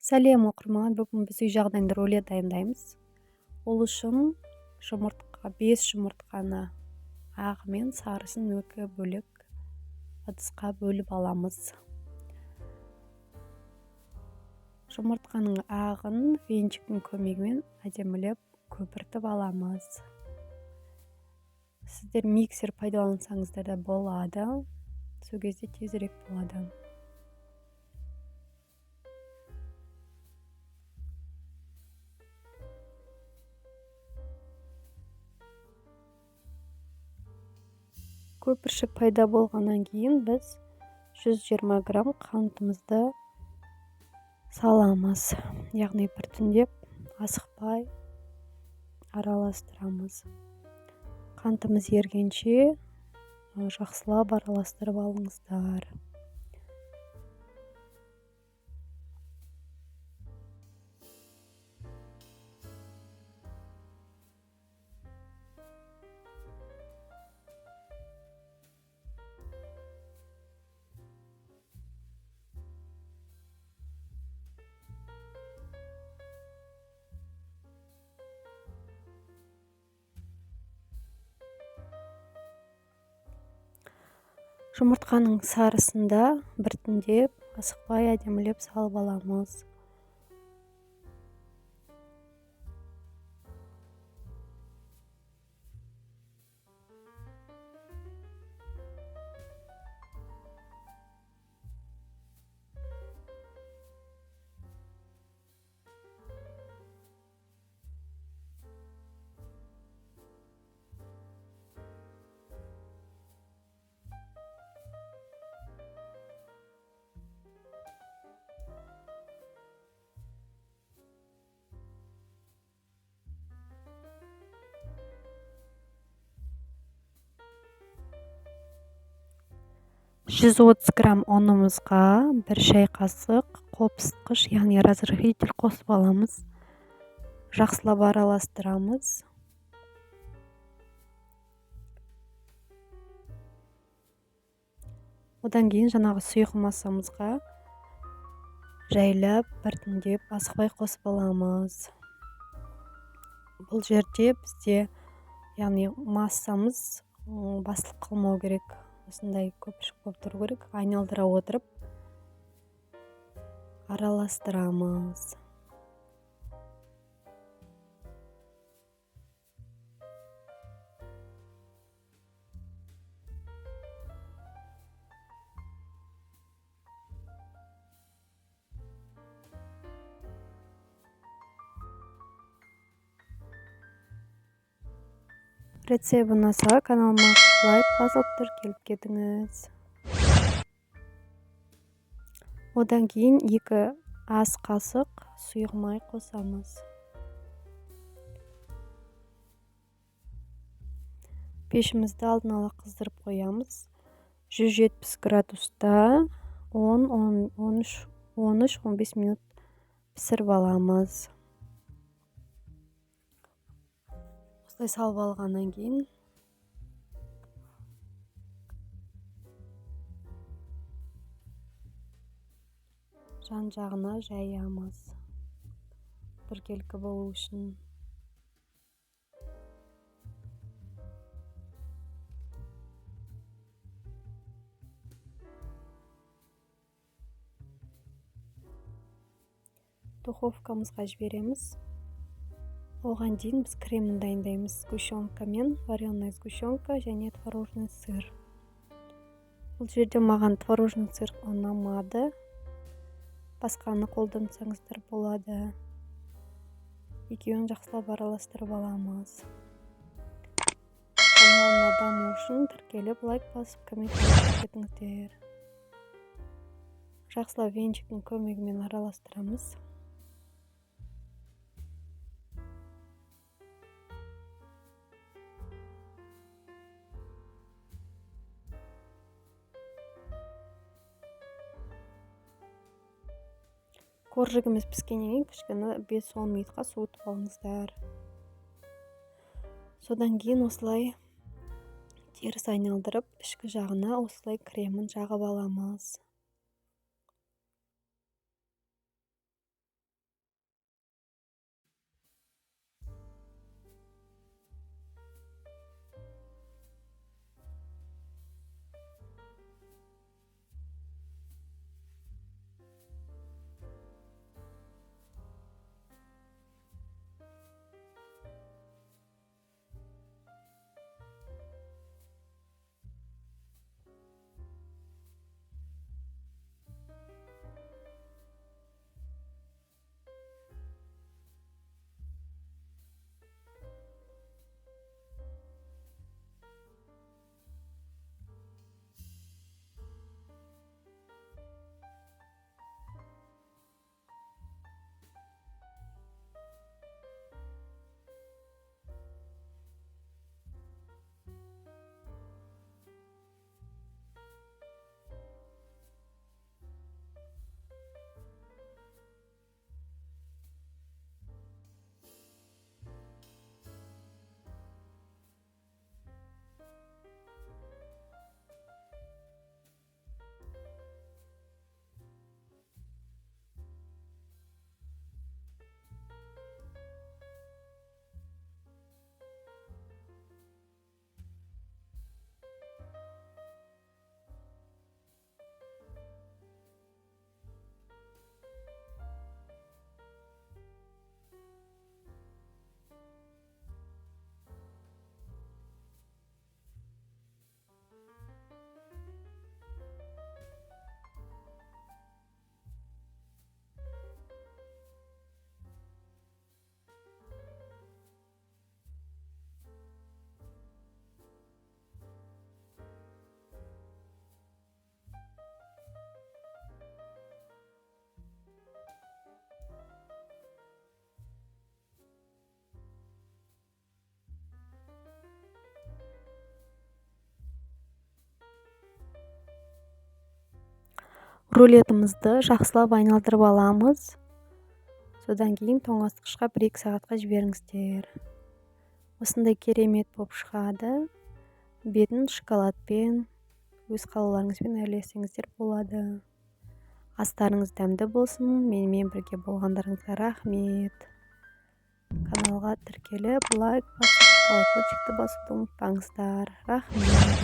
Сәлем оқырман, бүгін біз үй жағдайында рулет дайындаймыз. Ол үшін 5 жұмыртқаны ағы мен сарысын 2 бөлек ыдысқа бөліп аламыз. Жұмыртқаның ағын венчиктің көмегімен әдемілеп көпіртіп аламыз. Сіздер миксер пайдалансаңыздар да болады, сол кезде тезірек болады. Көпіршік пайда болғаннан кейін біз 120 грамм қантымызды саламыз. Яғни біртіндеп асықпай араластырамыз. Қантымыз ергенше жақсылап араластырып алыңыздар. Жұмыртқаның сарысында біртіндеп асықпай әдемілеп салып аламыз. «130 грамм ұнымызға 1 шай қасық қопсытқыш, яғни разрыхлитель қосып аламыз. Жақсылап араластырамыз. Одан кейін жаңағы сұйық массамызға жайлап біртіндеп асықпай қосып аламыз. Бұл жерде бізде, яғни массамыз басылып қалмау керек. Осындай көпіршік болып тұру керек. Айналдыра отырып араластырамыз. Рецепт ұнаса, каналыма лайк басып тіркеліп кетіңіз. Одан кейін 2 ас қасық сұйық май қосамыз. Пешімізді алдын ала қыздырып қоямыз. 170 градуста 13-15 минут пісіріп аламыз. Осылай салып алғаннан кейін жан жағына жаямыз. Біркелкі болу үшін. Духовкамызға жібереміз. Оған дейін біз кремін дайындаймыз. Сгущенка мен вареная сгущенка және творожный сыр. Бұл жерде маған творожный сыр ұнамады. Басқаны қолдансаңыздар болады. Екеуін жақсылап араластырып аламыз. Каналыма даму үшін тіркеліп лайк басып комментарий кетіңіздер. Жақсылап венчиктің көмегімен араластырамыз. Коржигіміз піскеннен кейін кішкене 5-10 минутқа суытып алыңыздар. Содан кейін осылай теріс айналдырып, ішкі жағына осылай кремін жағып аламыз. рулетімізді жақсылап айналдырып аламыз. Содан кейін тоңазытқышқа 1-2 сағатқа жіберіңіздер. Осындай керемет болып шығады. Бетін шоколадпен, өз қалауларыңызбен әрлесеңіздер болады. Астарыңыз дәмді болсын. Менімен бірге болғандарыңызға рахмет. Каналға тіркеліп, лайк басып, колокольчикті басуды ұмытпаңыздар. Рахмет.